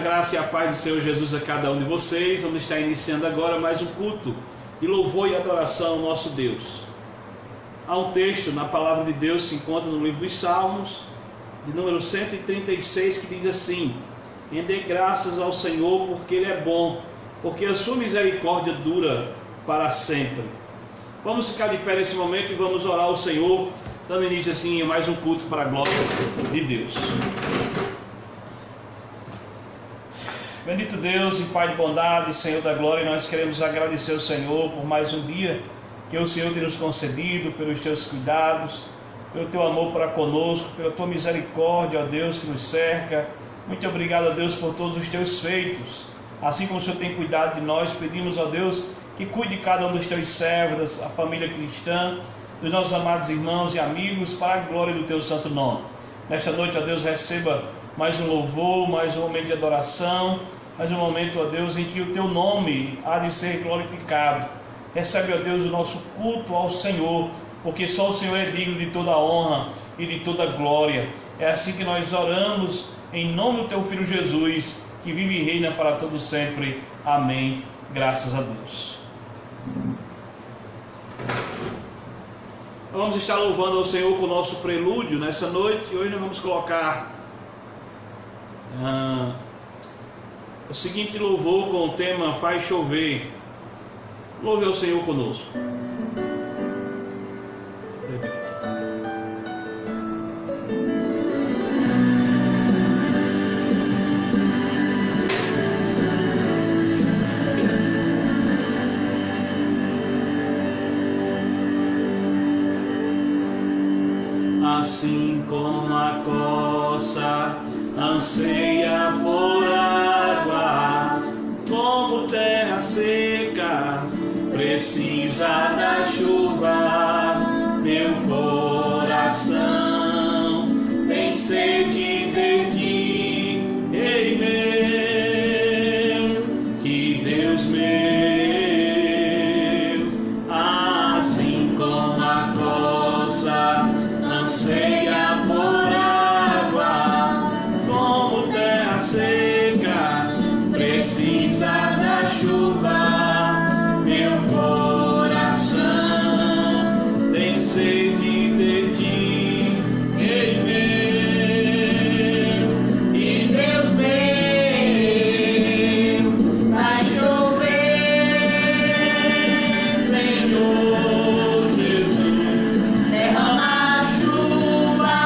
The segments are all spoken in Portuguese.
graça e a paz do Senhor Jesus a cada um de vocês. Vamos estar iniciando agora mais um culto de louvor e adoração ao nosso Deus. Há um texto na palavra de Deus, se encontra no livro dos Salmos, de número 136, que diz assim: render graças ao Senhor porque Ele é bom, porque a sua misericórdia dura para sempre. Vamos ficar de pé nesse momento e vamos orar ao Senhor, dando início assim a mais um culto para a glória de Deus. Bendito Deus e Pai de bondade, Senhor da glória, nós queremos agradecer ao Senhor por mais um dia que o Senhor tem nos concedido, pelos teus cuidados, pelo teu amor para conosco, pela tua misericórdia, ó Deus, que nos cerca. Muito obrigado, ó Deus, por todos os teus feitos. Assim como o Senhor tem cuidado de nós, pedimos, ó Deus, que cuide de cada um dos teus servos, da família cristã, dos nossos amados irmãos e amigos, para a glória do teu santo nome. Nesta noite, ó Deus, receba mais um louvor, mais um momento de adoração, mais um momento, ó Deus, em que o teu nome há de ser glorificado. Recebe, ó Deus, o nosso culto ao Senhor, porque só o Senhor é digno de toda honra e de toda glória. É assim que nós oramos, em nome do teu Filho Jesus, que vive e reina para todo sempre. Amém. Graças a Deus. Vamos estar louvando ao Senhor com o nosso prelúdio nessa noite. Hoje nós vamos colocar o seguinte louvor com o tema Faz Chover. Louve ao Senhor conosco. Assim como a coça anseia por águas, como terra seca precisa da chuva, meu coração tem sede de ti, ei meu e Deus meu. Assim como a coça anseia por água, como terra seca precisa da chuva, meu coração tem sede de ti, ei meu e Deus meu. Vai chover, Senhor Jesus, derrama a chuva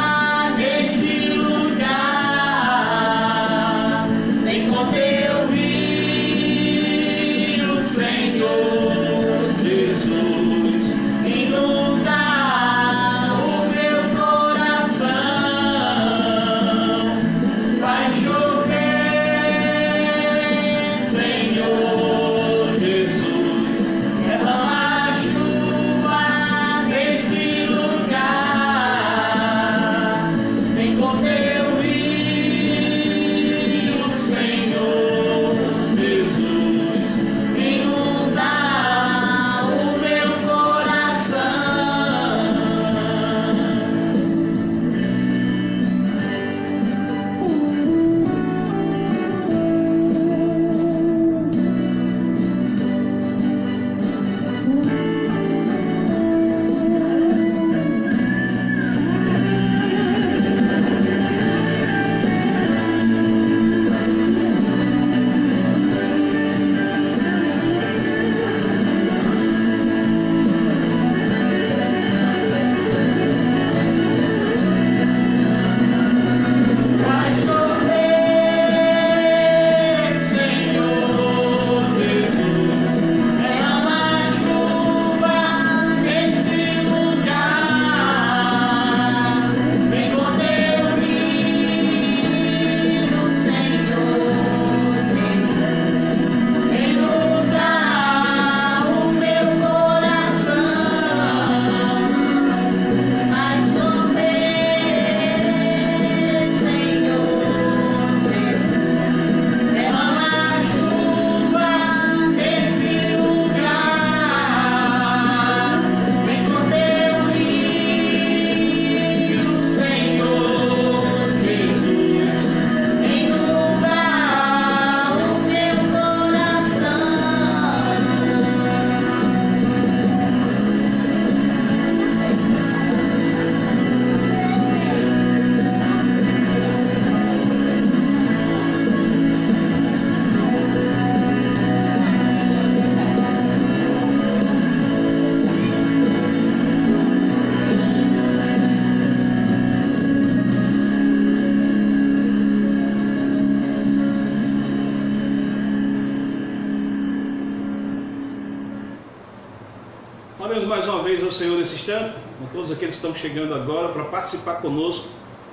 mais uma vez ao Senhor nesse instante, com todos aqueles que estão chegando agora para participar conosco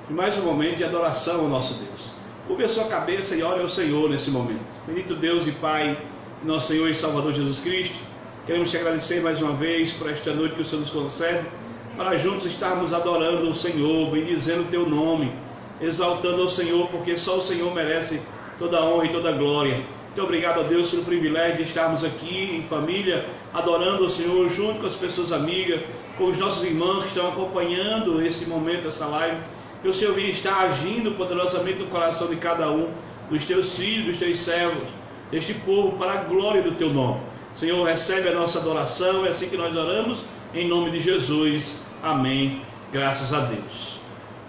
de mais um momento de adoração ao nosso Deus. Curve a sua cabeça e ore ao Senhor nesse momento. Bendito Deus e Pai, nosso Senhor e Salvador Jesus Cristo, queremos te agradecer mais uma vez por esta noite que o Senhor nos concede, para juntos estarmos adorando o Senhor, bendizendo o teu nome, exaltando ao Senhor, porque só o Senhor merece toda a honra e toda a glória. Muito obrigado a Deus pelo privilégio de estarmos aqui em família, adorando o Senhor, junto com as pessoas amigas, com os nossos irmãos que estão acompanhando esse momento, essa live. Que o Senhor venha estar agindo poderosamente no coração de cada um, dos teus filhos, dos teus servos, deste povo, para a glória do teu nome. Senhor, recebe a nossa adoração, é assim que nós oramos, em nome de Jesus. Amém. Graças a Deus.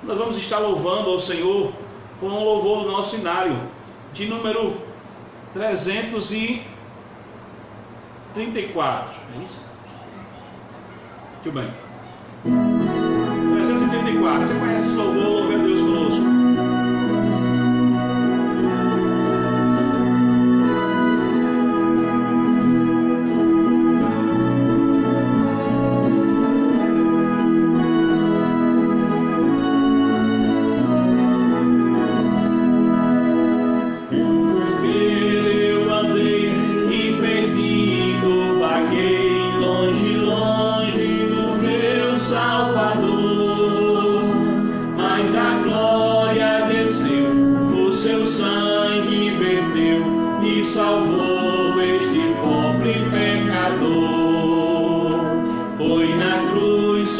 Nós vamos estar louvando ao Senhor com o louvor do nosso inário, de número 334. É isso? Muito bem. 334. Você conhece esse louvor? Louve a Deus conosco. Salvou este pobre pecador. Foi na cruz,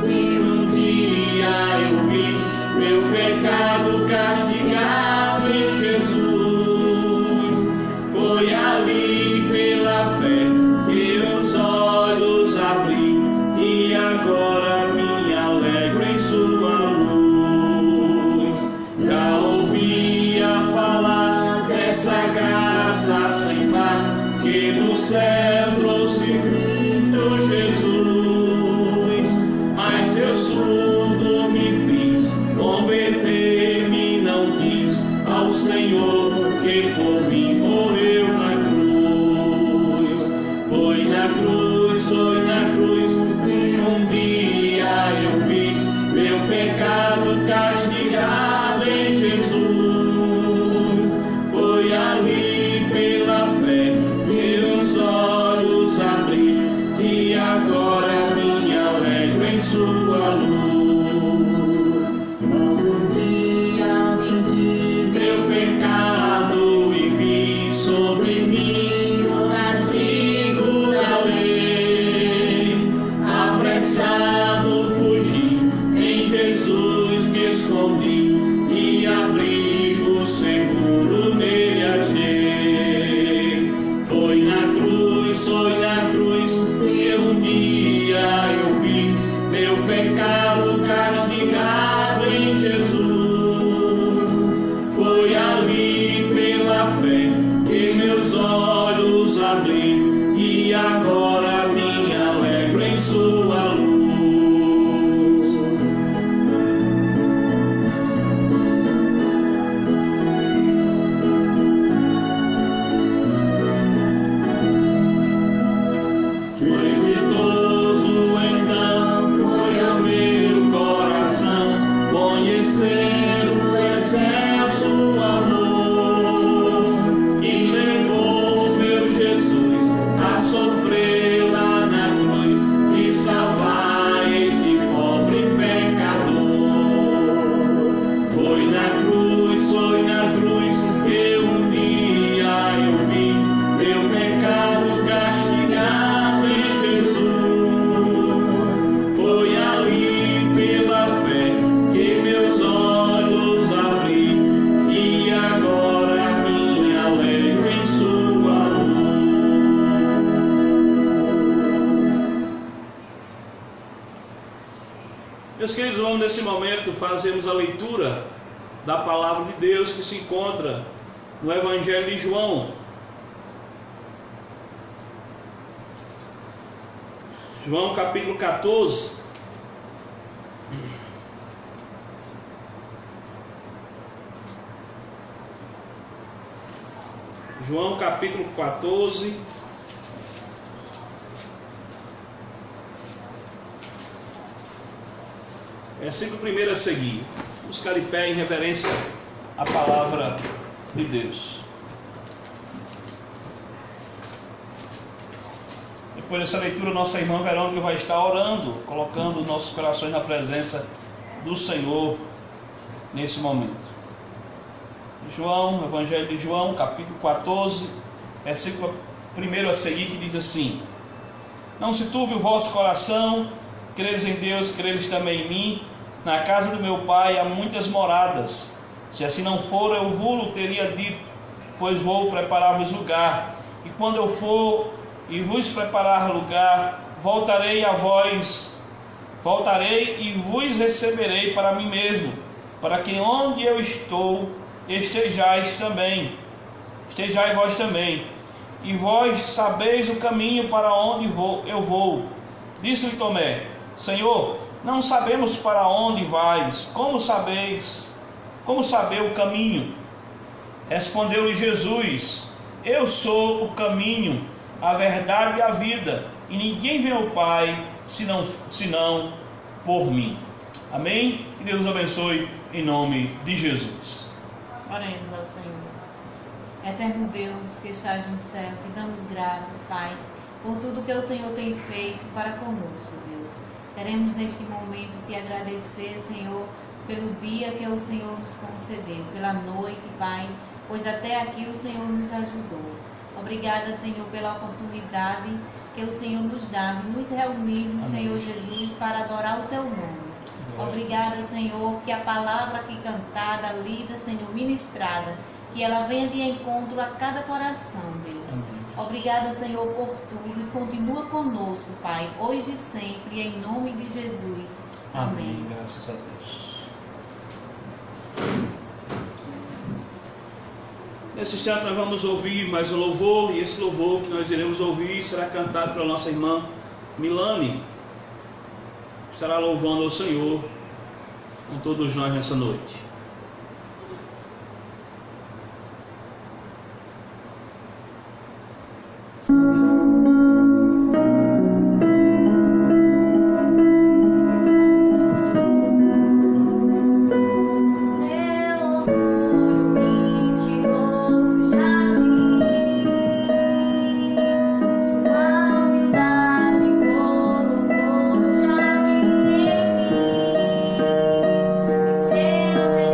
e um dia eu vi meu pecado castigado em Jesus. Foi ali pela fé que meus olhos abri, e agora me alegro em sua luz. Já ouvia falar dessa graça sem par que do céu trouxe Cristo Jesus, mas eu surdo me fiz, converter-me não quis ao Senhor que por mim morreu na cruz. Foi na cruz, e um dia eu vi meu pecado castigado em Jesus. Foi ali pela fé que meus olhos abri, e agora me alegro em sua luz. Um dia senti meu pecado e vi sobre mim o castigo da lei. Apressado fugi, em Jesus me escondi, e abrigo seguro nele achei. Foi na cruz, e um dia eu vi meu pecado castigado em Jesus. Foi ali pela fé que meus olhos abri, e agora me alegro em sua luz. Foi ditoso então, foi ao meu coração conhecer o excelso amor que levou meu Jesus a sofrer lá na cruz e salvar este pobre pecador. Foi na cruz, que um dia eu vi meu pecado castigado em Jesus. Foi ali pela fé que meus olhos abri, e agora me alegro em sua luz. Meus queridos, vamos nesse momento fazermos a leitura da palavra de Deus que se encontra no Evangelho de João. João capítulo 14. João capítulo 14. Versículo 1 a seguir. Vamos ficar de pé em reverência à palavra de Deus. Depois dessa leitura, nossa irmã Verônica vai estar orando, colocando nossos corações na presença do Senhor nesse momento. João, Evangelho de João, capítulo 14, versículo 1 a seguir, que diz assim: Não se turbe o vosso coração, creres em Deus, creres também em mim. Na casa do meu Pai há muitas moradas. Se assim não for, eu vou-lo teria dito, pois vou preparar-vos lugar. E quando eu for e vos preparar lugar, voltarei e vos receberei para mim mesmo, para que onde eu estou, estejais vós também. E vós sabeis o caminho para onde eu vou. Disse-lhe Tomé: Senhor, não sabemos para onde vais, como saber o caminho? Respondeu-lhe Jesus: Eu sou o caminho, a verdade e a vida, e ninguém vem ao Pai senão por mim. Amém? Que Deus abençoe em nome de Jesus. Oremos ao Senhor. Eterno Deus que estás no céu, te damos graças, Pai, por tudo que o Senhor tem feito para conosco, Deus. Queremos neste momento te agradecer, Senhor, pelo dia que o Senhor nos concedeu, pela noite, Pai, pois até aqui o Senhor nos ajudou. Obrigada, Senhor, pela oportunidade que o Senhor nos dá de nos reunirmos, amém, Senhor Jesus, para adorar o Teu nome. Obrigada, Senhor, que a palavra aqui cantada, lida, Senhor, ministrada, que ela venha de encontro a cada coração, Deus. Amém. Obrigada, Senhor, por tudo e continua conosco, Pai, hoje e sempre, em nome de Jesus. Amém. Graças a Deus. Nesse instante nós vamos ouvir mais um louvor, e esse louvor que nós iremos ouvir será cantado pela nossa irmã Milane. Estará louvando ao Senhor com todos nós nessa noite. Seu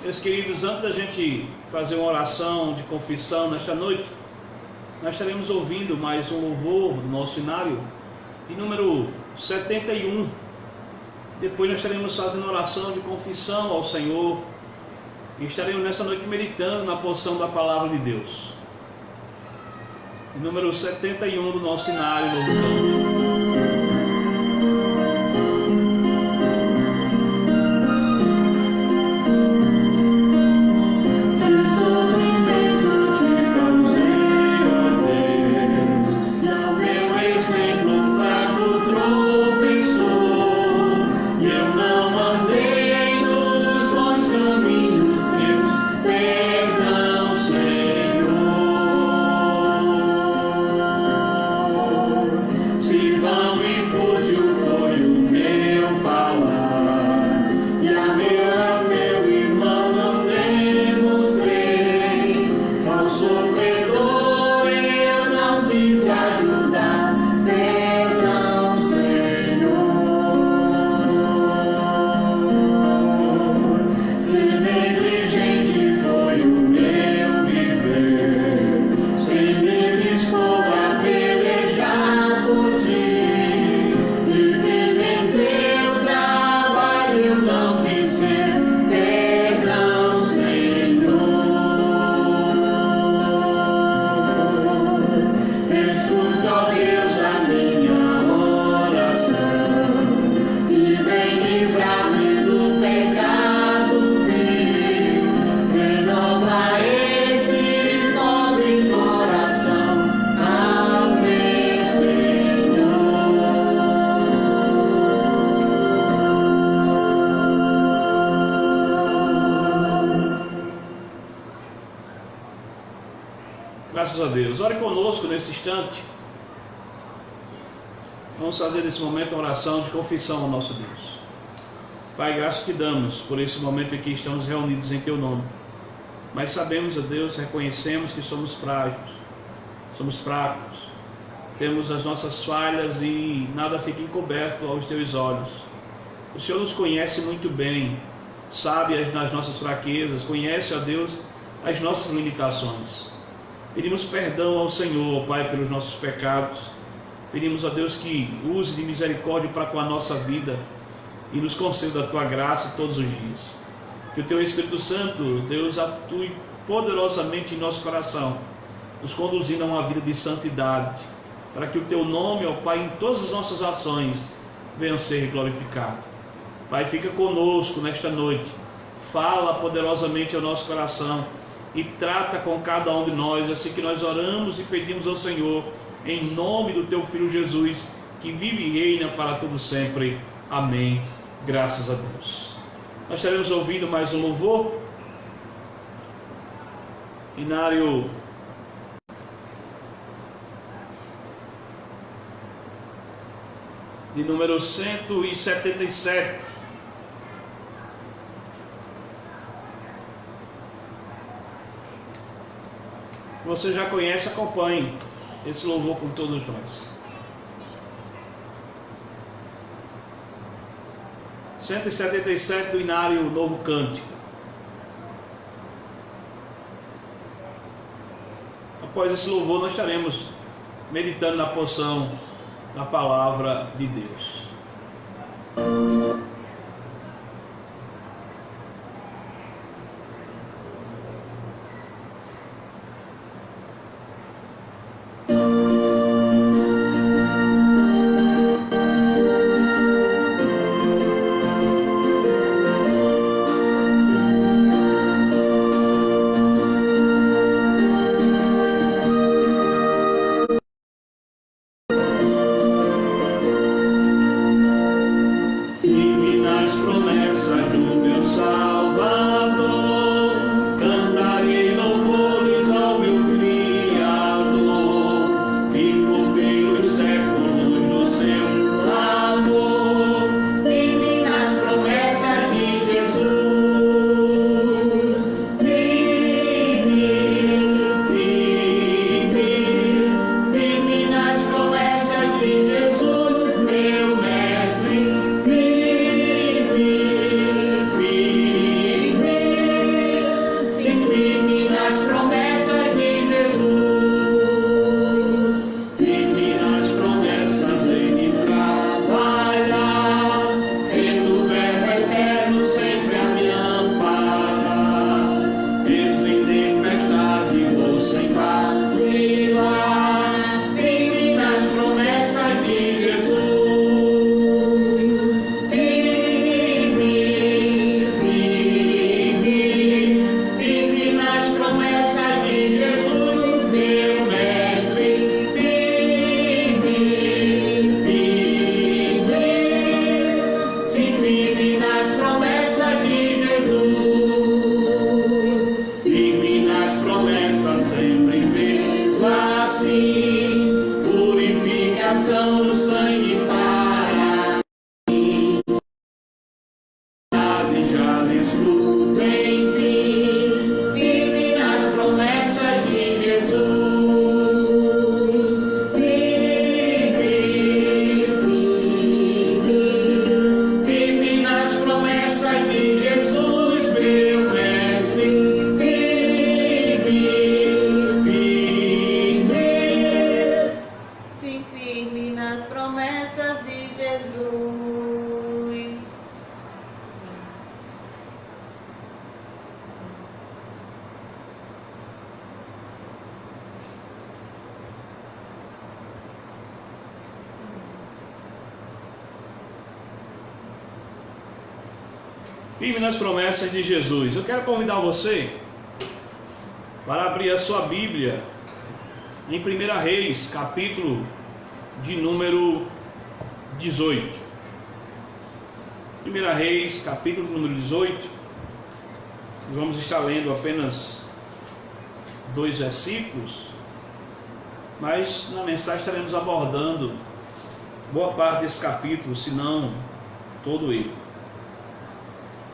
Meus queridos, antes da gente fazer uma oração de confissão nesta noite, nós estaremos ouvindo mais um louvor do nosso inário, de número 71. Depois nós estaremos fazendo oração de confissão ao Senhor e estaremos nessa noite meditando na porção da palavra de Deus. De número 71 do nosso inário, novo cântico. Graças a Deus. Ore conosco nesse instante. Vamos fazer nesse momento uma oração de confissão ao nosso Deus. Pai, graças te damos por esse momento em que estamos reunidos em teu nome. Mas sabemos, ó Deus, reconhecemos que somos frágeis, somos fracos, temos as nossas falhas e nada fica encoberto aos teus olhos. O Senhor nos conhece muito bem, sabe as nossas fraquezas, conhece, ó Deus, as nossas limitações. Pedimos perdão ao Senhor, Pai, pelos nossos pecados. Pedimos a Deus que use de misericórdia para com a nossa vida e nos conceda a tua graça todos os dias. Que o teu Espírito Santo, Deus, atue poderosamente em nosso coração, nos conduzindo a uma vida de santidade, para que o teu nome, ó Pai, em todas as nossas ações venha a ser glorificado. Pai, fica conosco nesta noite, fala poderosamente ao nosso coração e trata com cada um de nós, assim que nós oramos e pedimos ao Senhor, em nome do teu Filho Jesus, que vive e reina para todo sempre. Amém. Graças a Deus. Nós estaremos ouvindo mais um louvor. Inário de número 177. Você já conhece, acompanhe esse louvor com todos nós. 177 do Inário Novo Cântico. Após esse louvor nós estaremos meditando na porção da palavra de Deus. E firme nas promessas de Jesus. Eu quero convidar você para abrir a sua Bíblia em 1 Reis, capítulo de número 18. 1 Reis, capítulo número 18. Vamos estar lendo apenas 2 versículos, mas na mensagem estaremos abordando boa parte desse capítulo, se não todo ele.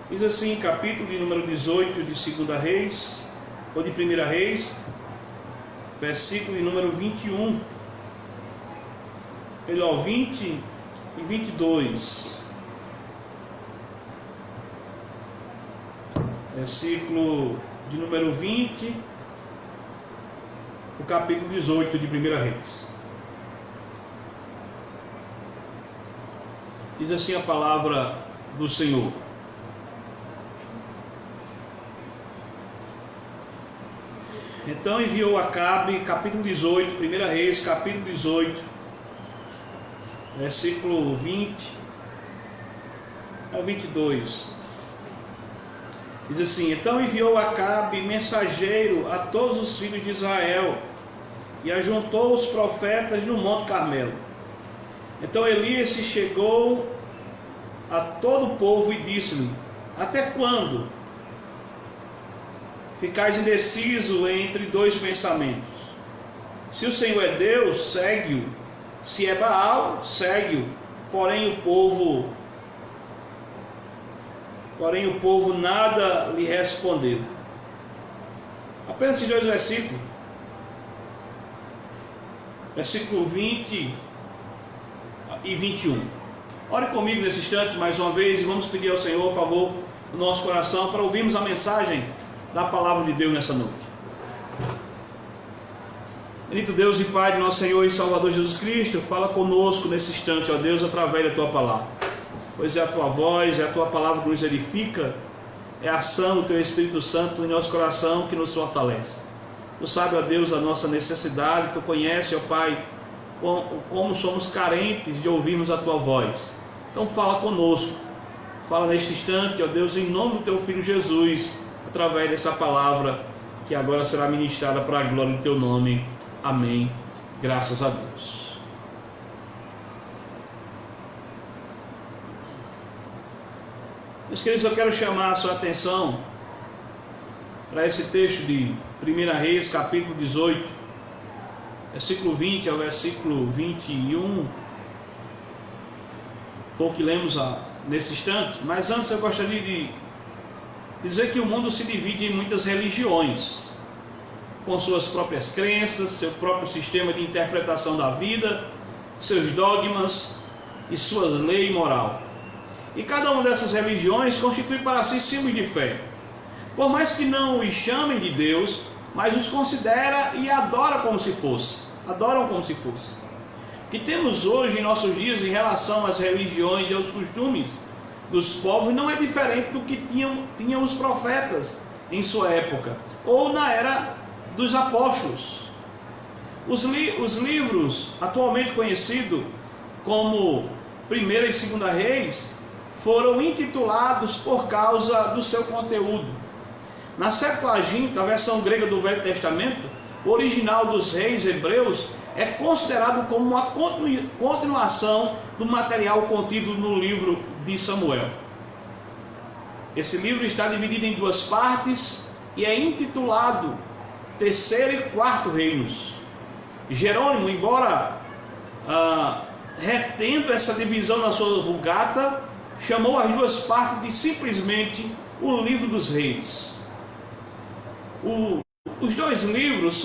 Diz assim, capítulo de número 18 de 2 Reis, ou de 1 Reis, versículo de número 21, melhor, 20 e 22. Versículo de número 20, o capítulo 18 de 1 Reis. Diz assim a palavra do Senhor. Então enviou Acabe, capítulo 18, 1 Reis, capítulo 18, versículo 20 ao 22. Diz assim: então enviou Acabe mensageiro a todos os filhos de Israel e ajuntou os profetas no Monte Carmelo. Então Elias se chegou a todo o povo e disse-lhe: até quando ficais indeciso entre dois pensamentos? Se o Senhor é Deus, segue-o; se é Baal, segue-o. Porém o povo nada lhe respondeu. Apenas esses 2 versículos. Versículo 20 e 21. Ore comigo nesse instante mais uma vez e vamos pedir ao Senhor a favor do nosso coração para ouvirmos a mensagem da palavra de Deus nessa noite. Bendito Deus e Pai de nosso Senhor e Salvador Jesus Cristo, fala conosco nesse instante, ó Deus, através da Tua palavra. Pois é a Tua voz, é a Tua palavra que nos edifica, é a ação do Teu Espírito Santo em nosso coração que nos fortalece. Tu sabes, ó Deus, a nossa necessidade, Tu conheces, ó Pai, como somos carentes de ouvirmos a Tua voz. Então fala conosco, fala neste instante, ó Deus, em nome do Teu Filho Jesus, através dessa palavra que agora será ministrada para a glória do Teu nome. Amém. Graças a Deus. Meus queridos, eu quero chamar a sua atenção para esse texto de 1 Reis, capítulo 18, versículo 20 ao versículo 21. Foi o que lemos nesse instante. Mas antes eu gostaria de dizer que o mundo se divide em muitas religiões, com suas próprias crenças, seu próprio sistema de interpretação da vida, seus dogmas e suas leis moral. E cada uma dessas religiões constitui para si símbolos de fé. Por mais que não os chamem de Deus, mas os considera e adora como se fosse. Adoram como se fosse. O que temos hoje em nossos dias em relação às religiões e aos costumes dos povos não é diferente do que tinham os profetas em sua época, ou na era dos apóstolos. Os livros atualmente conhecidos como 1 e 2 Reis foram intitulados por causa do seu conteúdo. Na Septuaginta, a versão grega do Velho Testamento, o original dos reis hebreus é considerado como uma continuação do material contido no livro de Samuel. Esse livro está dividido em 2 partes e é intitulado 3º e 4º reinos. Jerônimo, embora retendo essa divisão na sua Vulgata, chamou as 2 partes de simplesmente o livro dos reis. Os 2 livros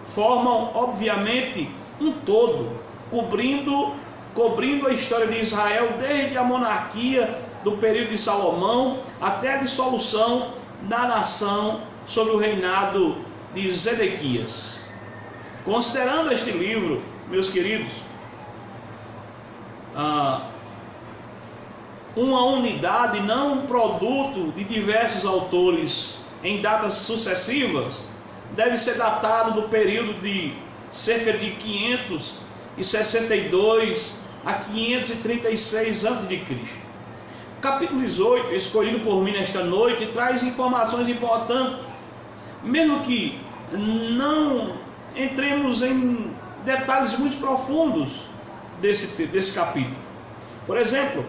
formam obviamente um todo, cobrindo a história de Israel desde a monarquia do período de Salomão até a dissolução da nação sob o reinado de Zedequias. Considerando este livro, meus queridos, uma unidade, não um produto de diversos autores em datas sucessivas, deve ser datado do período de cerca de 562 a 536 a.C. capítulo 18, escolhido por mim nesta noite, traz informações importantes, mesmo que não entremos em detalhes muito profundos desse capítulo. Por exemplo,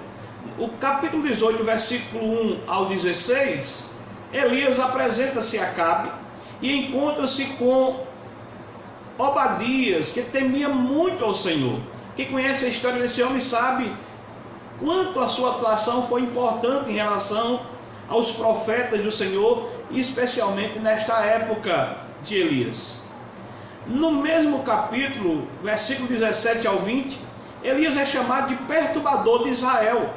o capítulo 18, versículo 1 ao 16, Elias apresenta-se a Acabe e encontra-se com Obadias, que temia muito ao Senhor. Quem conhece a história desse homem sabe quanto a sua atuação foi importante em relação aos profetas do Senhor, e especialmente nesta época de Elias. No mesmo capítulo, versículo 17 ao 20, Elias é chamado de perturbador de Israel.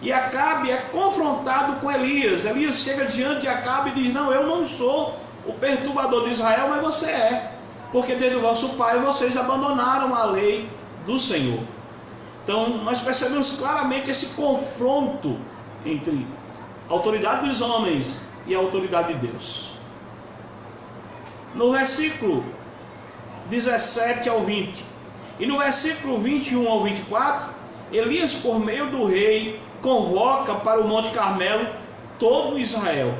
E Acabe é confrontado com Elias. Elias chega diante de Acabe e diz: não, eu não sou o perturbador de Israel, mas você é, porque desde o vosso pai vocês abandonaram a lei do Senhor. Então nós percebemos claramente esse confronto entre a autoridade dos homens e a autoridade de Deus. No versículo 17 ao 20 e no versículo 21 ao 24, Elias, por meio do rei, convoca para o Monte Carmelo todo Israel,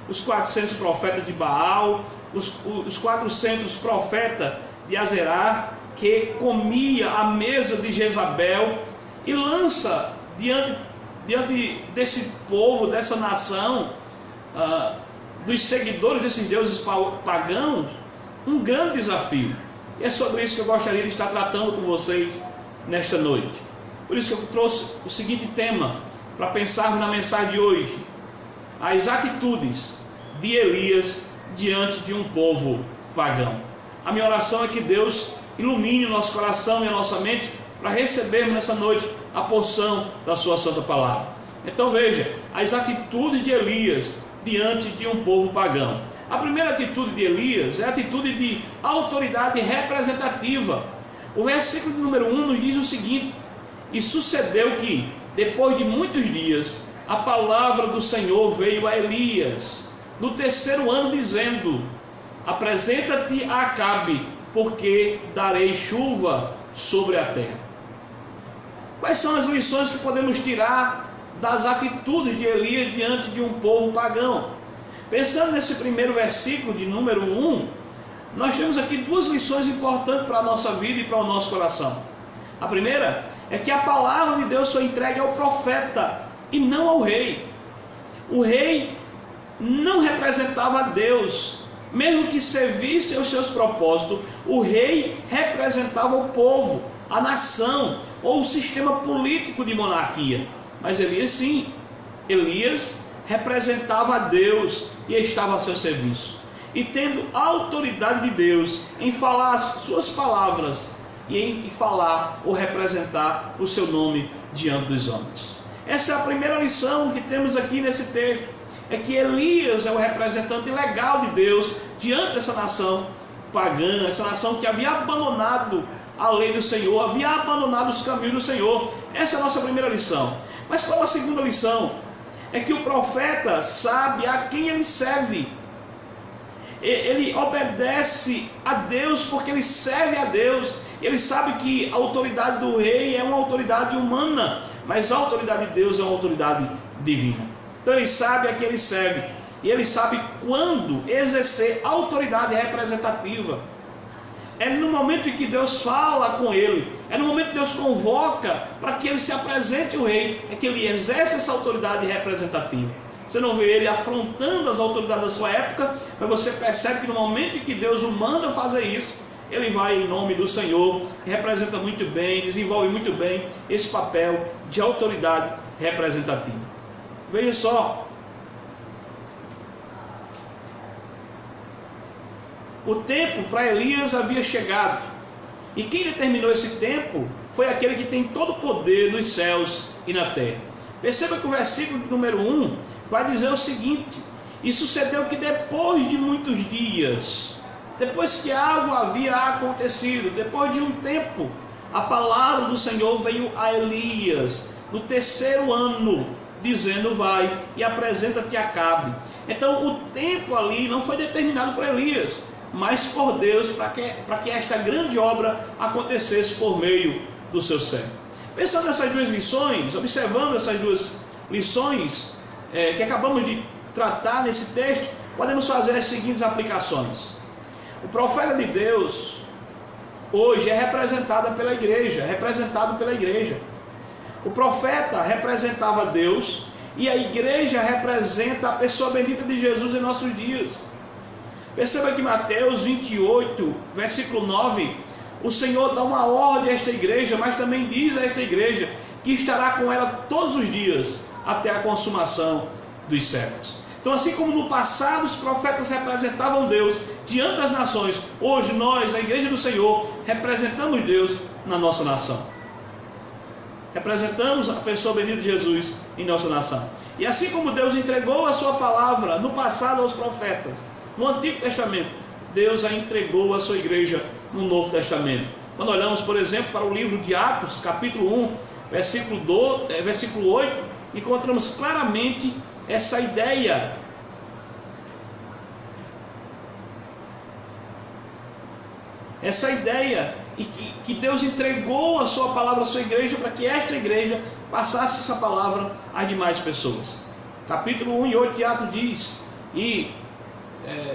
os 400 profetas de Baal, os 400 profetas de Azerá, que comia a mesa de Jezabel, e lança diante desse povo, dessa nação, dos seguidores desses deuses pagãos, um grande desafio. E é sobre isso que eu gostaria de estar tratando com vocês nesta noite. Por isso que eu trouxe o seguinte tema para pensarmos na mensagem de hoje: as atitudes de Elias diante de um povo pagão. A minha oração é que Deus ilumine o nosso coração e a nossa mente para recebermos nessa noite a porção da sua santa palavra. Então veja, as atitudes de Elias diante de um povo pagão. A primeira atitude de Elias é a atitude de autoridade representativa. O versículo número 1 nos diz o seguinte: e sucedeu que, depois de muitos dias, a palavra do Senhor veio a Elias no terceiro ano, dizendo: apresenta-te a Acabe, porque darei chuva sobre a terra. Quais são as lições que podemos tirar das atitudes de Elias diante de um povo pagão? Pensando nesse primeiro versículo de número 1, nós temos aqui duas lições importantes para a nossa vida e para o nosso coração. A primeira é que a palavra de Deus foi entregue ao profeta e não ao rei. O rei não representava a Deus, mesmo que servisse aos seus propósitos. O rei representava o povo, a nação ou o sistema político de monarquia. Mas Elias sim, Elias representava a Deus e estava a seu serviço. E tendo a autoridade de Deus em falar as suas palavras e em falar ou representar o seu nome diante dos homens. Essa é a primeira lição que temos aqui nesse texto, é que Elias é o representante legal de Deus diante dessa nação pagã, essa nação que havia abandonado a lei do Senhor, havia abandonado os caminhos do Senhor. Essa é a nossa primeira lição. Mas qual a segunda lição? É que o profeta sabe a quem ele serve. Ele obedece a Deus porque ele serve a Deus. Ele sabe que a autoridade do rei é uma autoridade humana, mas a autoridade de Deus é uma autoridade divina. Então ele sabe a quem ele serve, e ele sabe quando exercer autoridade representativa. É no momento em que Deus fala com ele, é no momento que Deus convoca para que ele se apresente ao rei, é que ele exerce essa autoridade representativa. Você não vê ele afrontando as autoridades da sua época, mas você percebe que no momento em que Deus o manda fazer isso, ele vai em nome do Senhor, representa muito bem, desenvolve muito bem esse papel de autoridade representativa. Veja só, o tempo para Elias havia chegado, e quem determinou esse tempo foi aquele que tem todo o poder nos céus e na terra. Perceba que o versículo número 1 vai dizer o seguinte: e sucedeu que depois de muitos dias, depois que algo havia acontecido, depois de um tempo, a palavra do Senhor veio a Elias no terceiro ano, dizendo: vai e apresenta-te a Acabe. Então o tempo ali não foi determinado por Elias, mas por Deus, para que esta grande obra acontecesse por meio do seu servo. Pensando nessas duas lições, observando essas duas lições que acabamos de tratar nesse texto, podemos fazer as seguintes aplicações. O profeta de Deus hoje é representado pela igreja. O profeta representava Deus e a igreja representa a pessoa bendita de Jesus em nossos dias. Perceba que Mateus 28, versículo 9, o Senhor dá uma ordem a esta igreja, mas também diz a esta igreja que estará com ela todos os dias até a consumação dos séculos. Então, assim como no passado os profetas representavam Deus diante das nações, hoje nós, a igreja do Senhor, representamos Deus na nossa nação. Representamos a pessoa bendita de Jesus em nossa nação. E assim como Deus entregou a sua palavra no passado aos profetas, no Antigo Testamento, Deus a entregou à sua igreja no Novo Testamento. Quando olhamos, por exemplo, para o livro de Atos, capítulo 1, versículo 8, encontramos claramente essa ideia. Essa ideia e que Deus entregou a sua palavra à sua igreja para que esta igreja passasse essa palavra às demais pessoas. Capítulo 1 e 8 de Atos diz: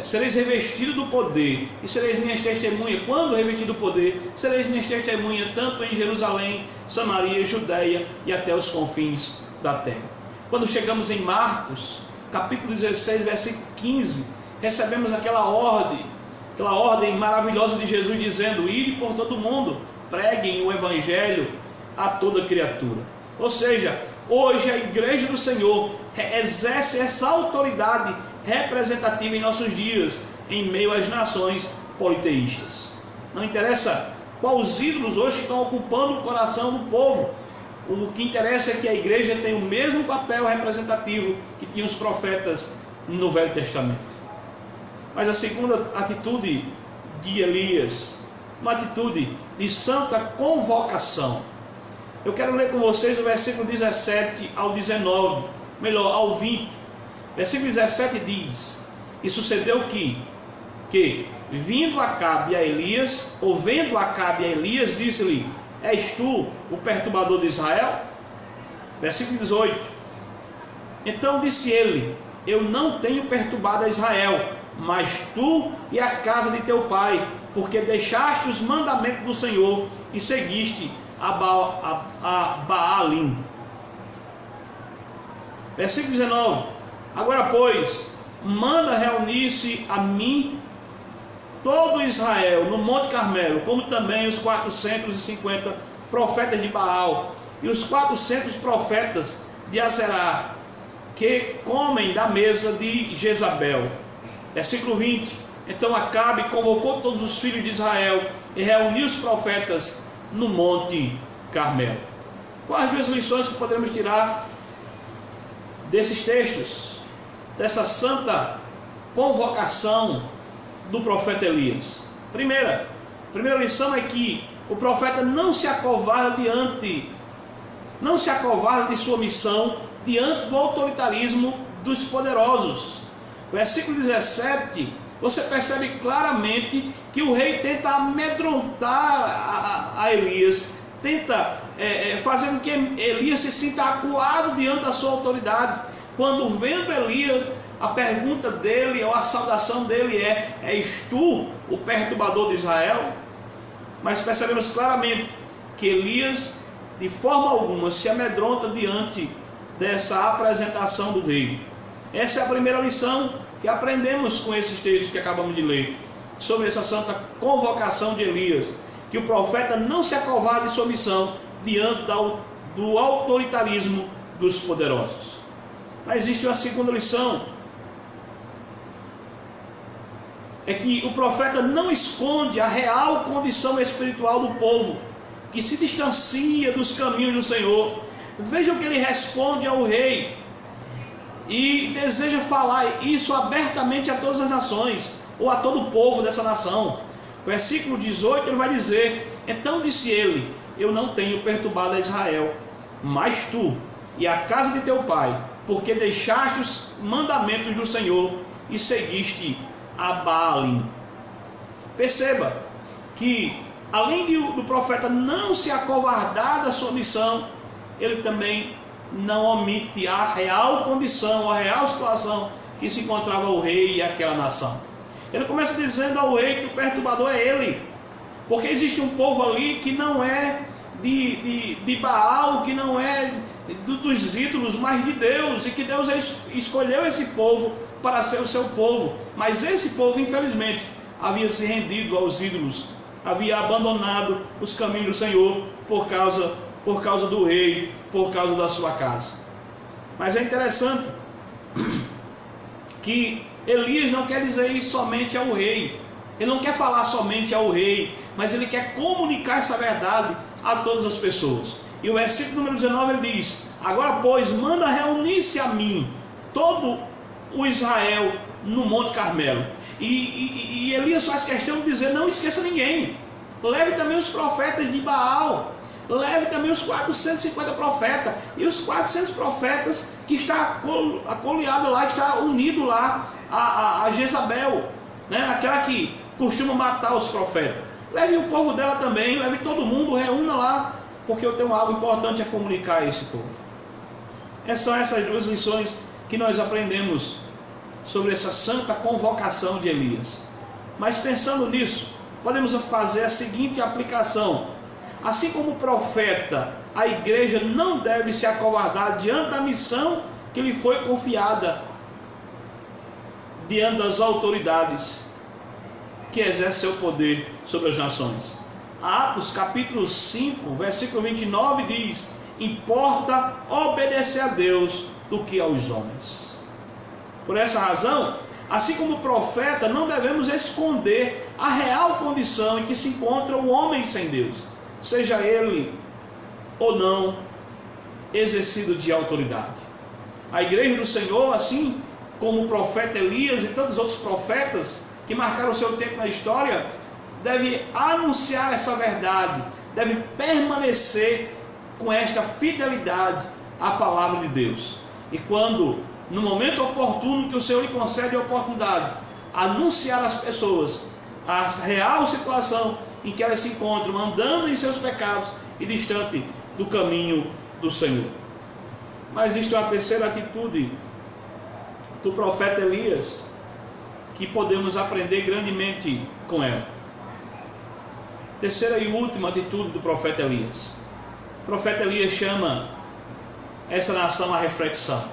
sereis revestidos do poder, e sereis minhas testemunhas. Quando revestido do poder, sereis minhas testemunhas, tanto em Jerusalém, Samaria, Judeia e até os confins da terra. Quando chegamos em Marcos, capítulo 16, versículo 15, recebemos aquela ordem maravilhosa de Jesus dizendo: ide por todo mundo, preguem o evangelho a toda criatura. Ou seja, hoje a igreja do Senhor exerce essa autoridade representativa em nossos dias, em meio às nações politeístas. Não interessa quais ídolos hoje estão ocupando o coração do povo, o que interessa é que a igreja tem o mesmo papel representativo que tinham os profetas no Velho Testamento. Mas a segunda atitude de Elias, uma atitude de santa convocação. Eu quero ler com vocês o versículo 17 ao 19, melhor, ao 20. Versículo 17 diz: e sucedeu que vendo Acabe a Elias, disse-lhe: és tu o perturbador de Israel? Versículo 18: então disse ele: eu não tenho perturbado a Israel, mas tu e a casa de teu pai, porque deixaste os mandamentos do Senhor e seguiste a Baalim. Versículo 19: agora, pois, manda reunir-se a mim todo Israel no Monte Carmelo, como também os 450 profetas de Baal e os 400 profetas de Azerá, que comem da mesa de Jezabel. Versículo 20: então Acabe convocou todos os filhos de Israel e reuniu os profetas no Monte Carmelo. Quais duas lições que podemos tirar desses textos, dessa santa convocação do profeta Elias? Primeira lição é que o profeta não se acovarda de sua missão diante do autoritarismo dos poderosos. Versículo 17, você percebe claramente que o rei tenta amedrontar a Elias, tenta fazer com que Elias se sinta acuado diante da sua autoridade. Quando vendo Elias, a pergunta dele, ou a saudação dele é: és tu o perturbador de Israel? Mas percebemos claramente que Elias, de forma alguma, se amedronta diante dessa apresentação do rei. Essa é a primeira lição que aprendemos com esses textos que acabamos de ler, sobre essa santa convocação de Elias, que o profeta não se acovarda de sua missão diante do autoritarismo dos poderosos. Mas existe uma segunda lição, é que o profeta não esconde a real condição espiritual do povo, que se distancia dos caminhos do Senhor. Vejam que ele responde ao rei e deseja falar isso abertamente a todas as nações, ou a todo o povo dessa nação. Versículo 18 ele vai dizer: então disse ele: eu não tenho perturbado a Israel, mas tu e a casa de teu pai, porque deixaste os mandamentos do Senhor e seguiste a Baalim. Perceba que, além do profeta não se acovardar da sua missão, ele também não omite a real condição, a real situação que se encontrava o rei e aquela nação. Ele começa dizendo ao rei que o perturbador é ele, porque existe um povo ali que não é de Baal, que não é dos ídolos, mas de Deus, e que Deus escolheu esse povo para ser o seu povo. Mas esse povo, infelizmente, havia se rendido aos ídolos, havia abandonado os caminhos do Senhor por causa do rei, por causa da sua casa. Mas é interessante que Elias não quer dizer isso somente ao rei, ele não quer falar somente ao rei, mas ele quer comunicar essa verdade a todas as pessoas. E o versículo número 19 ele diz: agora pois manda reunir-se a mim todo o Israel no Monte Carmelo. E Elias faz questão de dizer: não esqueça ninguém, leve também os profetas de Baal, leve também os 450 profetas, e os 400 profetas que está acoliado lá, que está unido lá a Jezabel, né? Aquela que costuma matar os profetas. Leve o povo dela também, leve todo mundo, reúna lá, porque eu tenho algo importante a comunicar a esse povo. São essas duas lições que nós aprendemos sobre essa santa convocação de Elias. Mas pensando nisso, podemos fazer a seguinte aplicação: assim como profeta, a igreja não deve se acovardar diante da missão que lhe foi confiada, diante das autoridades que exercem seu poder sobre as nações. Atos capítulo 5, versículo 29 diz: importa obedecer a Deus do que aos homens. Por essa razão, assim como profeta, não devemos esconder a real condição em que se encontra o homem sem Deus, seja ele ou não exercido de autoridade. A igreja do Senhor, assim como o profeta Elias e tantos outros profetas que marcaram o seu tempo na história, deve anunciar essa verdade, deve permanecer com esta fidelidade à palavra de Deus. E quando, no momento oportuno que o Senhor lhe concede a oportunidade, anunciar às pessoas a real situação em que elas se encontram, andando em seus pecados e distante do caminho do Senhor. Mas existe uma terceira atitude do profeta Elias que podemos aprender grandemente com ela. Terceira e última atitude do profeta Elias. O profeta Elias chama essa nação à reflexão.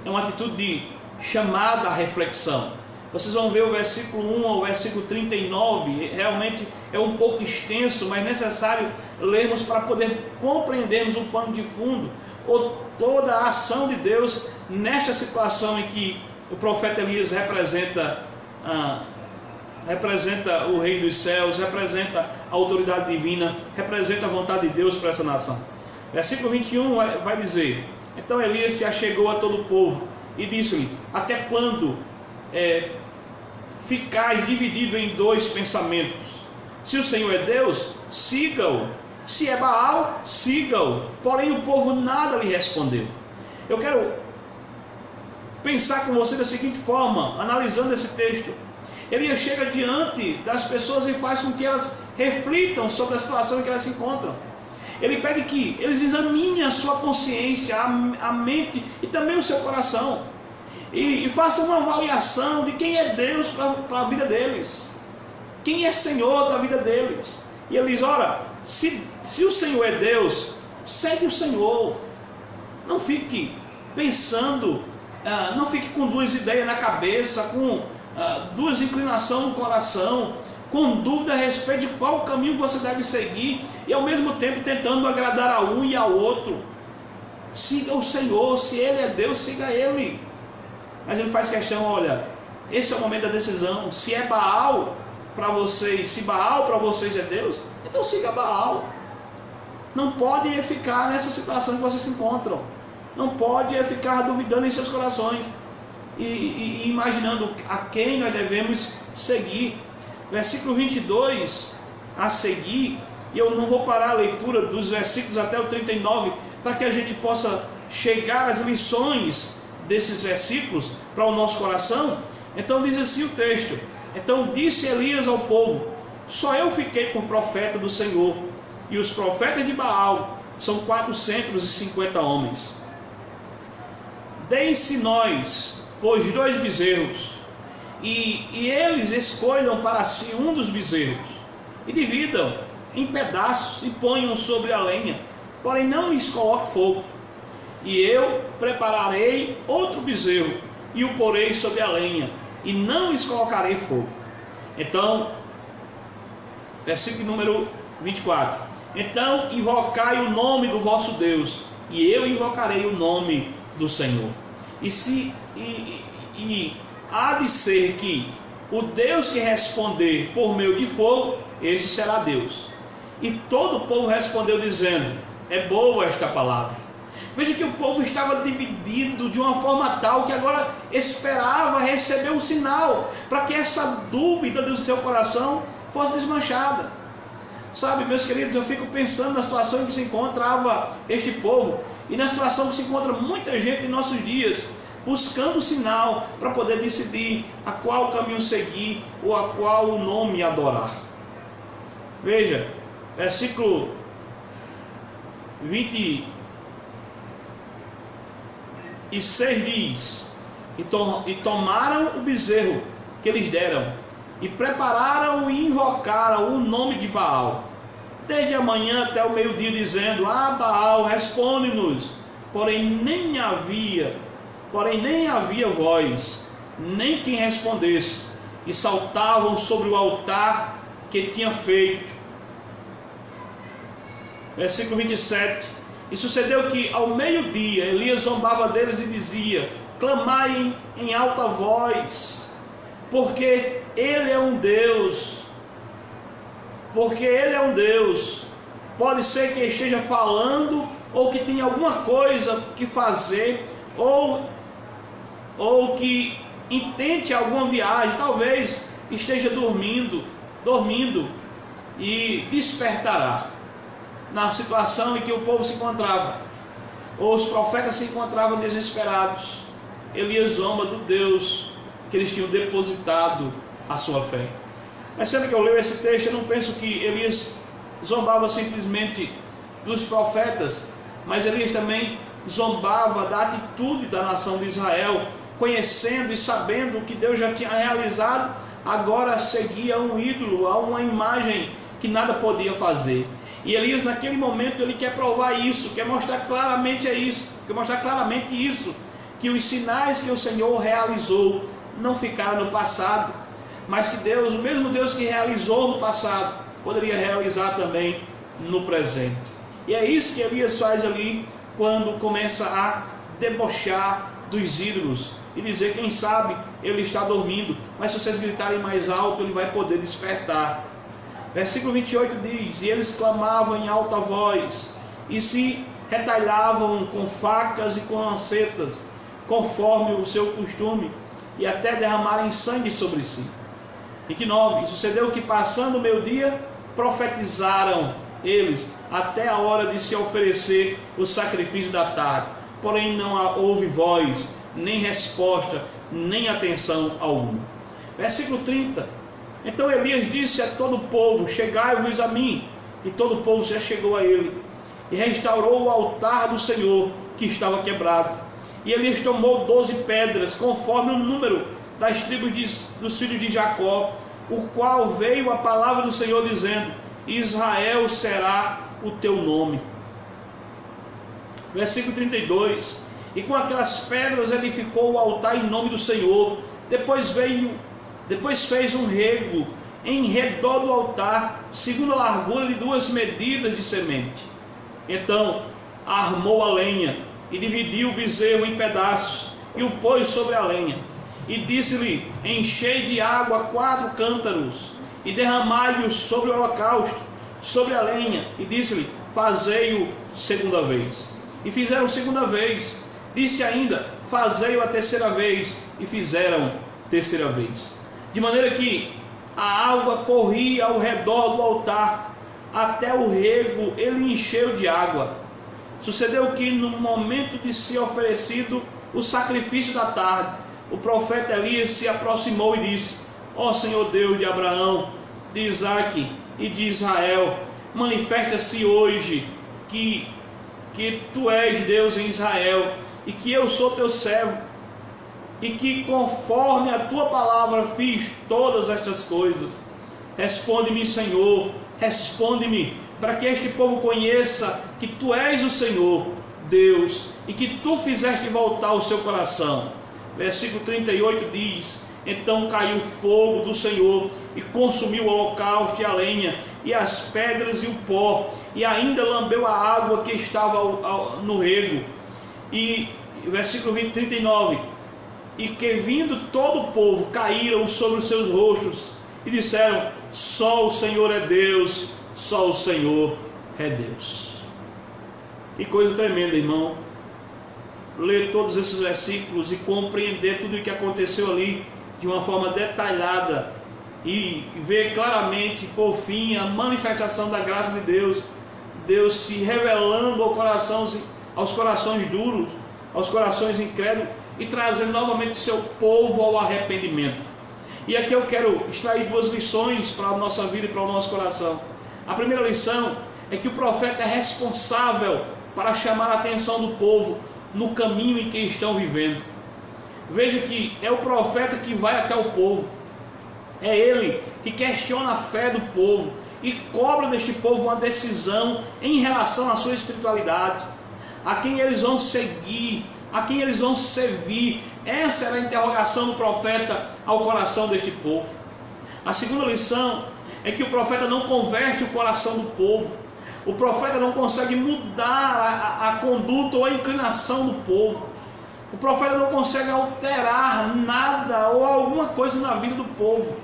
É uma atitude de chamada à reflexão. Vocês vão ver o versículo 1 ao versículo 39, realmente é um pouco extenso, mas necessário lermos para poder compreendermos o pano de fundo, ou toda a ação de Deus nesta situação em que o profeta Elias representa o rei dos céus, representa a autoridade divina, representa a vontade de Deus para essa nação. Versículo 21 vai dizer: então Elias se achegou a todo o povo e disse-lhe: até quando ficais dividido em dois pensamentos? Se o Senhor é Deus, siga-o; se é Baal, siga-o. Porém o povo nada lhe respondeu. Eu quero pensar com você da seguinte forma, analisando esse texto. Elias chega diante das pessoas e faz com que elas reflitam sobre a situação em que elas se encontram. Ele pede que eles examinem a sua consciência, a mente e também o seu coração, e façam uma avaliação de quem é Deus para a vida deles, quem é Senhor da vida deles. E ele diz: ora, se o Senhor é Deus, segue o Senhor. Não fique pensando, não fique com duas ideias na cabeça, com duas inclinações no coração, com dúvida a respeito de qual caminho você deve seguir, e ao mesmo tempo tentando agradar a um e ao outro. Siga o Senhor. Se Ele é Deus, siga Ele. Mas ele faz questão: olha, esse é o momento da decisão. Se é Baal para vocês, se Baal para vocês é Deus, então siga Baal. Não pode ficar nessa situação que vocês se encontram. Não pode ficar duvidando em seus corações e imaginando a quem nós devemos seguir. Versículo 22 a seguir, e eu não vou parar a leitura dos versículos até o 39, para que a gente possa chegar às lições desses versículos para o nosso coração. Então diz assim o texto: então disse Elias ao povo: só eu fiquei por profeta do Senhor, e os profetas de Baal são 450 homens. deem-se nós, pois 2 bezerros, e eles escolham para si um dos bezerros, e dividam em pedaços, e ponham sobre a lenha, porém não lhes coloque fogo. E eu prepararei outro bezerro, e o porei sobre a lenha, e não lhes colocarei fogo. Então, versículo número 24. Então invocai o nome do vosso Deus, e eu invocarei o nome do Senhor. E há de ser que o Deus que responder por meio de fogo, este será Deus. E todo o povo respondeu dizendo: é boa esta palavra. Veja que o povo estava dividido de uma forma tal que agora esperava receber um sinal para que essa dúvida do seu coração fosse desmanchada. Sabe, meus queridos, eu fico pensando na situação em que se encontrava este povo e na situação que se encontra muita gente em nossos dias, buscando sinal para poder decidir a qual caminho seguir ou a qual nome adorar. Veja, versículo 26 diz: e tomaram o bezerro que eles deram, e prepararam e invocaram o nome de Baal, desde a manhã até o meio-dia, dizendo: ah, Baal, responde-nos. Porém nem havia voz, nem quem respondesse, e saltavam sobre o altar que tinha feito. Versículo 27. E sucedeu que ao meio-dia Elias zombava deles e dizia: clamai em alta voz, porque Ele é um Deus. Porque Ele é um Deus. Pode ser que esteja falando, ou que tenha alguma coisa que fazer, ou que intente alguma viagem, talvez esteja dormindo e despertará. Na situação em que o povo se encontrava, ou os profetas se encontravam desesperados, Elias zomba do Deus que eles tinham depositado a sua fé. Mas sempre que eu leio esse texto, eu não penso que Elias zombava simplesmente dos profetas, mas Elias também zombava da atitude da nação de Israel, conhecendo e sabendo o que Deus já tinha realizado, agora seguia um ídolo, a uma imagem que nada podia fazer. E Elias, naquele momento, ele quer provar isso, quer mostrar claramente isso, que os sinais que o Senhor realizou não ficaram no passado, mas que Deus, o mesmo Deus que realizou no passado, poderia realizar também no presente. E é isso que Elias faz ali, quando começa a debochar dos ídolos e dizer: quem sabe ele está dormindo, mas se vocês gritarem mais alto, ele vai poder despertar. Versículo 28 diz: e eles clamavam em alta voz, e se retalhavam com facas e com lancetas, conforme o seu costume, e até derramarem sangue sobre si. 29. E sucedeu que, passando o meio-dia, profetizaram eles até a hora de se oferecer o sacrifício da tarde. Porém não houve voz, nem resposta, nem atenção alguma. Versículo 30. Então Elias disse a todo o povo: chegai-vos a mim. E todo o povo já chegou a ele, e restaurou o altar do Senhor, que estava quebrado. E Elias tomou 12 pedras, conforme o número das tribos dos filhos de Jacó, o qual veio a palavra do Senhor dizendo: Israel será o teu nome. Versículo 32. E com aquelas pedras edificou o altar em nome do Senhor. Depois fez um rego em redor do altar, segundo a largura de 2 medidas de semente. Então armou a lenha e dividiu o bezerro em pedaços e o pôs sobre a lenha. E disse-lhe: enchei de água 4 cântaros e derramai-o sobre o holocausto, sobre a lenha. E disse-lhe: fazei-o segunda vez. E fizeram segunda vez. Disse ainda: fazei-o a terceira vez. E fizeram terceira vez. De maneira que a água corria ao redor do altar, até o rego ele encheu de água. Sucedeu que, no momento de ser oferecido o sacrifício da tarde, o profeta Elias se aproximou e disse: ó Senhor Deus de Abraão, de Isaque e de Israel, manifesta-se hoje que tu és Deus em Israel, e que eu sou teu servo, e que conforme a tua palavra fiz todas estas coisas. Responde-me, Senhor, responde-me, para que este povo conheça que tu és o Senhor, Deus, e que tu fizeste voltar o seu coração. Versículo 38 diz: então caiu fogo do Senhor e consumiu o holocausto e a lenha, e as pedras e o pó, e ainda lambeu a água que estava no rego. E versículo 39: e que vindo todo o povo caíram sobre os seus rostos e disseram: só o Senhor é Deus, só o Senhor é Deus. Que coisa tremenda, irmão, ler todos esses versículos e compreender tudo o que aconteceu ali de uma forma detalhada e ver claramente, por fim, a manifestação da graça de Deus, Deus se revelando aos corações duros, aos corações incrédulos, e trazendo novamente o seu povo ao arrependimento. E aqui eu quero extrair duas lições para a nossa vida e para o nosso coração. A primeira lição é que o profeta é responsável para chamar a atenção do povo no caminho em que estão vivendo. Veja que é o profeta que vai até o povo, é ele que questiona a fé do povo e cobra deste povo uma decisão em relação à sua espiritualidade, a quem eles vão seguir, a quem eles vão servir. Essa era a interrogação do profeta ao coração deste povo. A segunda lição é que o profeta não converte o coração do povo. O profeta não consegue mudar a conduta ou a inclinação do povo. O profeta não consegue alterar nada ou alguma coisa na vida do povo.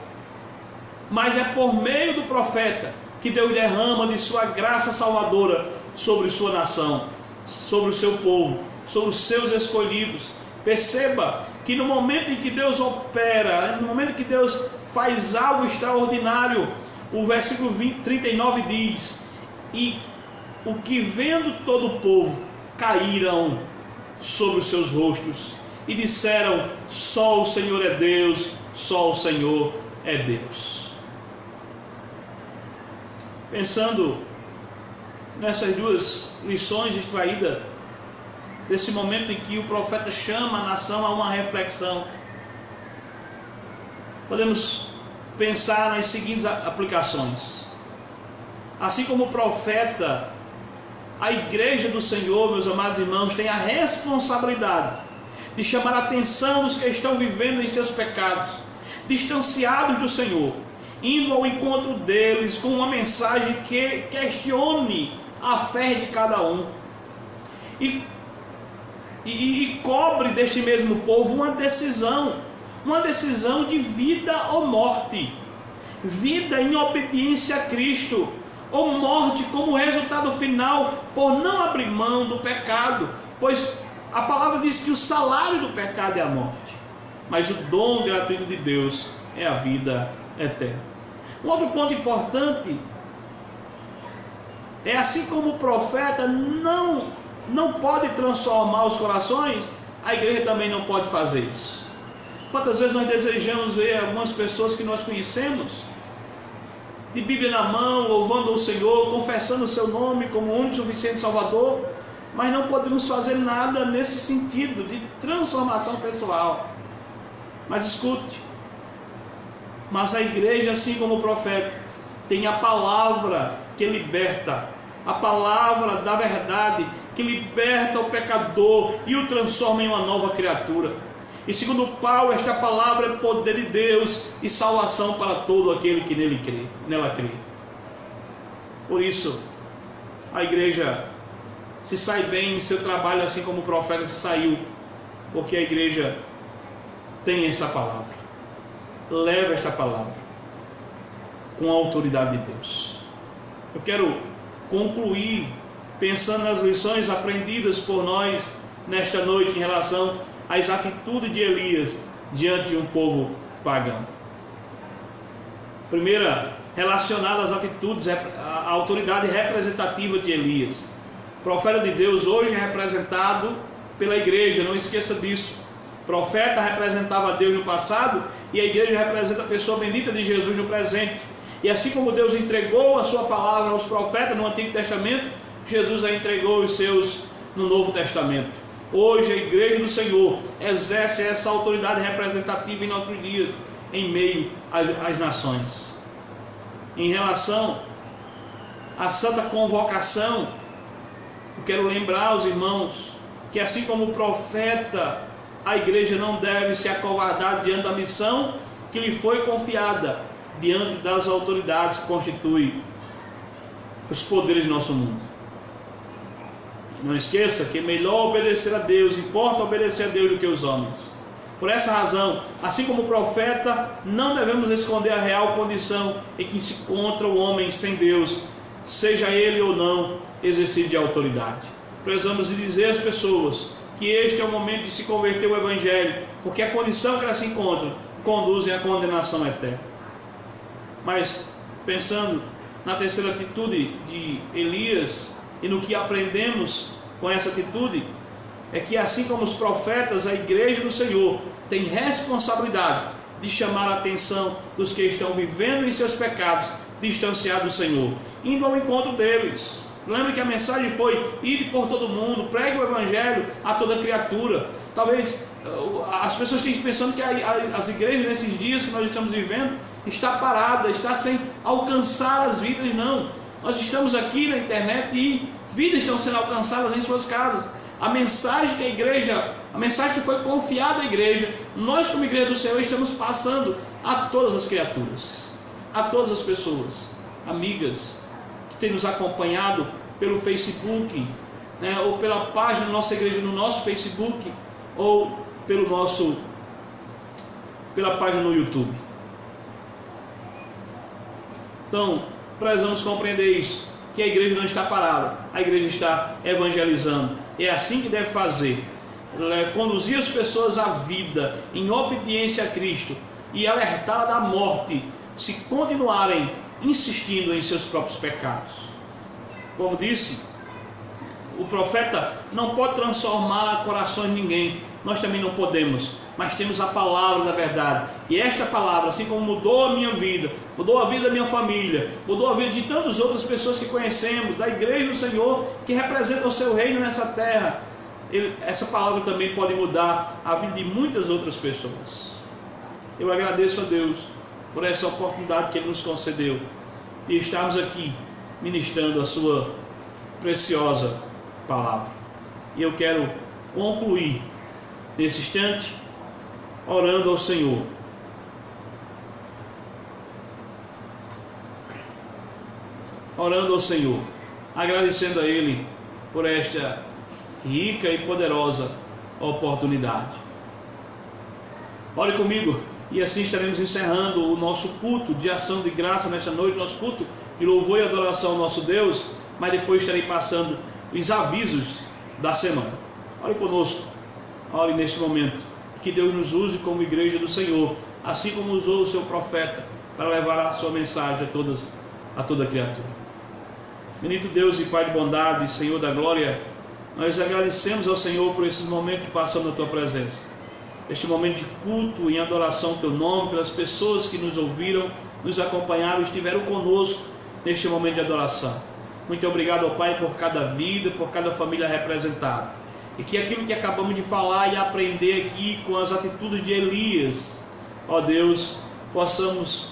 Mas é por meio do profeta que Deus derrama de sua graça salvadora sobre sua nação, sobre o seu povo, sobre os seus escolhidos. Perceba que no momento em que Deus opera, no momento em que Deus faz algo extraordinário, o versículo 39 diz: e o que vendo todo o povo caíram sobre os seus rostos e disseram: só o Senhor é Deus, só o Senhor é Deus. Pensando nessas duas lições extraídas desse momento em que o profeta chama a nação a uma reflexão, podemos pensar nas seguintes aplicações. Assim como o profeta, a igreja do Senhor, meus amados irmãos, tem a responsabilidade de chamar a atenção dos que estão vivendo em seus pecados, distanciados do Senhor, indo ao encontro deles com uma mensagem que questione a fé de cada um e cobre deste mesmo povo uma decisão de vida ou morte, vida em obediência a Cristo, ou morte como resultado final por não abrir mão do pecado, pois a palavra diz que o salário do pecado é a morte, mas o dom gratuito de Deus é a vida eterna. Um outro ponto importante é, assim como o profeta não pode transformar os corações, a igreja também não pode fazer isso. Quantas vezes nós desejamos ver algumas pessoas que nós conhecemos, de Bíblia na mão, louvando o Senhor, confessando o seu nome como único e suficiente Salvador, mas não podemos fazer nada nesse sentido de transformação pessoal. Mas escute, mas a igreja, assim como o profeta, tem a palavra que liberta, a palavra da verdade que liberta o pecador e o transforma em uma nova criatura. E segundo Paulo, esta palavra é poder de Deus e salvação para todo aquele que nela crê. Por isso, a igreja se sai bem em seu trabalho, assim como o profeta se saiu, porque a igreja tem essa palavra, leva esta palavra com a autoridade de Deus. Eu quero concluir pensando nas lições aprendidas por nós nesta noite em relação às atitudes de Elias diante de um povo pagão. Primeira, relacionada às atitudes, a autoridade representativa de Elias. O profeta de Deus hoje é representado pela igreja, não esqueça disso. O profeta representava Deus no passado e a igreja representa a pessoa bendita de Jesus no presente. E assim como Deus entregou a sua palavra aos profetas no Antigo Testamento, Jesus a entregou os seus no Novo Testamento. Hoje a igreja do Senhor exerce essa autoridade representativa em nossos dias, em meio às nações. Em relação à santa convocação, eu quero lembrar aos irmãos que assim como o profeta, a igreja não deve se acovardar diante da missão que lhe foi confiada, diante das autoridades que constituem os poderes do nosso mundo. Não esqueça que é melhor obedecer a Deus, importa obedecer a Deus do que os homens. Por essa razão, assim como o profeta, não devemos esconder a real condição em que se encontra o homem sem Deus, seja ele ou não exercido de autoridade. Precisamos dizer às pessoas que este é o momento de se converter ao Evangelho, porque a condição que elas se encontram conduzem à condenação eterna. Mas, pensando na terceira atitude de Elias, e no que aprendemos com essa atitude, é que assim como os profetas, a igreja do Senhor tem responsabilidade de chamar a atenção dos que estão vivendo em seus pecados, distanciados do Senhor, indo ao encontro deles. Lembra que a mensagem foi: ide por todo mundo, pregue o Evangelho a toda criatura. Talvez as pessoas estejam pensando que as igrejas nesses dias que nós estamos vivendo está parada, está sem alcançar as vidas. Não, nós estamos aqui na internet e vidas estão sendo alcançadas em suas casas. A mensagem que a igreja, a mensagem que foi confiada à igreja, nós como igreja do Senhor estamos passando a todas as criaturas, a todas as pessoas, amigas, que têm nos acompanhado pelo Facebook, né, ou pela página da nossa igreja no nosso Facebook, ou pela página no YouTube. Então, precisamos compreender isso, que a igreja não está parada, a igreja está evangelizando. É assim que deve fazer: conduzir as pessoas à vida em obediência a Cristo e alertá-la da morte se continuarem insistindo em seus próprios pecados. Como disse, o profeta não pode transformar corações de ninguém, nós também não podemos, mas temos a palavra da verdade, e esta palavra, assim como mudou a minha vida, mudou a vida da minha família, mudou a vida de tantas outras pessoas que conhecemos, da igreja do Senhor, que representa o seu reino nessa terra, essa palavra também pode mudar a vida de muitas outras pessoas. Eu agradeço a Deus por essa oportunidade que Ele nos concedeu de estarmos aqui ministrando a sua preciosa palavra. E eu quero concluir nesse instante orando ao Senhor. Orando ao Senhor, agradecendo a Ele por esta rica e poderosa oportunidade. Ore comigo, e assim estaremos encerrando o nosso culto de ação de graça nesta noite, nosso culto de louvor e adoração ao nosso Deus, mas depois estarei passando os avisos da semana. Ore conosco, ore neste momento, que Deus nos use como igreja do Senhor, assim como usou o seu profeta para levar a sua mensagem a toda criatura. Bendito Deus e Pai de bondade, Senhor da glória, nós agradecemos ao Senhor por esses momentos que passamos na Tua presença, este momento de culto em adoração ao Teu nome, pelas pessoas que nos ouviram, nos acompanharam, estiveram conosco neste momento de adoração. Muito obrigado ao Pai por cada vida, por cada família representada, e que aquilo que acabamos de falar e aprender aqui com as atitudes de Elias, ó Deus, possamos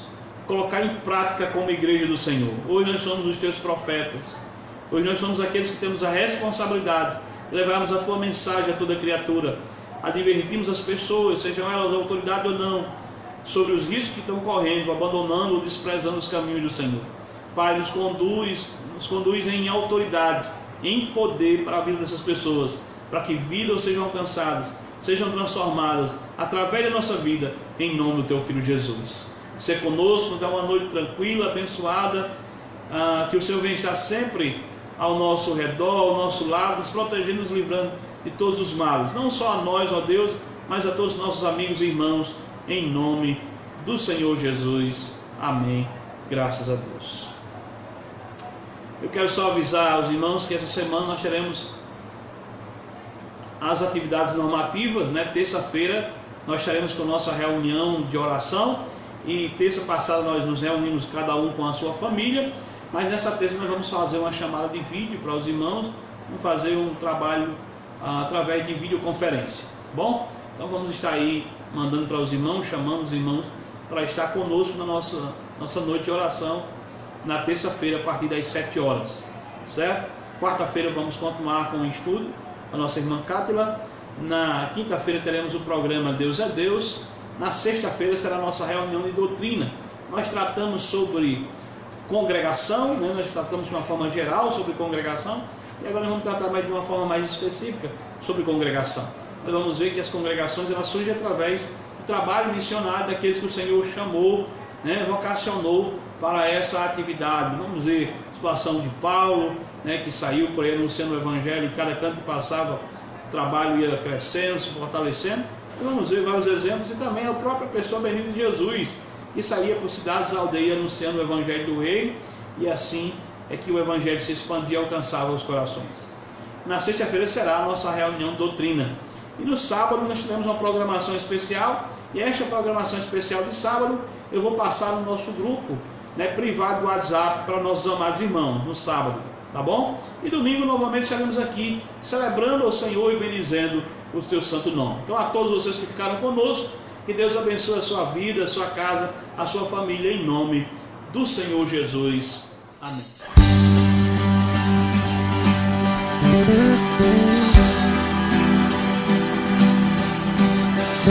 colocar em prática como igreja do Senhor. Hoje nós somos os Teus profetas, hoje nós somos aqueles que temos a responsabilidade de levarmos a Tua mensagem a toda criatura, advertimos as pessoas, sejam elas autoridade ou não, sobre os riscos que estão correndo, abandonando ou desprezando os caminhos do Senhor. Pai, nos conduz em autoridade, em poder para a vida dessas pessoas, para que vidas sejam alcançadas, sejam transformadas através da nossa vida, em nome do Teu Filho Jesus. Ser conosco, dá uma noite tranquila, abençoada, que o Senhor venha estar sempre ao nosso redor, ao nosso lado, nos protegendo, nos livrando de todos os males, não só a nós, ó Deus, mas a todos os nossos amigos e irmãos, em nome do Senhor Jesus. Amém. Graças a Deus. Eu quero só avisar aos irmãos que essa semana nós teremos as atividades normativas, né? Terça-feira nós estaremos com nossa reunião de oração, e terça passada nós nos reunimos cada um com a sua família, mas nessa terça nós vamos fazer uma chamada de vídeo para os irmãos, vamos fazer um trabalho através de videoconferência, tá bom? Então vamos estar aí mandando para os irmãos, chamando os irmãos para estar conosco na nossa noite de oração na terça-feira a partir das 7 horas, certo? Quarta-feira vamos continuar com o estudo com a nossa irmã Cátila. Na quinta-feira teremos o programa Deus é Deus. Na sexta-feira será a nossa reunião de doutrina. Nós tratamos sobre congregação, né? Nós tratamos de uma forma geral sobre congregação, e agora vamos tratar mais de uma forma mais específica sobre congregação. Nós vamos ver que as congregações elas surgem através do trabalho missionário daqueles que o Senhor chamou, né? Vocacionou para essa atividade. Vamos ver a situação de Paulo, né? Que saiu por aí anunciando o Evangelho, e cada canto que passava o trabalho ia crescendo, se fortalecendo. E vamos ver vários exemplos, e também a própria pessoa bendita de Jesus, que saía por cidades e aldeias anunciando o Evangelho do Reino, e assim é que o Evangelho se expandia e alcançava os corações. Na sexta-feira será a nossa reunião de doutrina, e no sábado nós tivemos uma programação especial, e esta programação especial de sábado eu vou passar no nosso grupo, né, privado do WhatsApp para nossos amados irmãos, no sábado, tá bom? E domingo novamente estaremos aqui celebrando ao Senhor e bendizendo o teu santo nome. Então a todos vocês que ficaram conosco, que Deus abençoe a sua vida, a sua casa, a sua família, em nome do Senhor Jesus. Amém.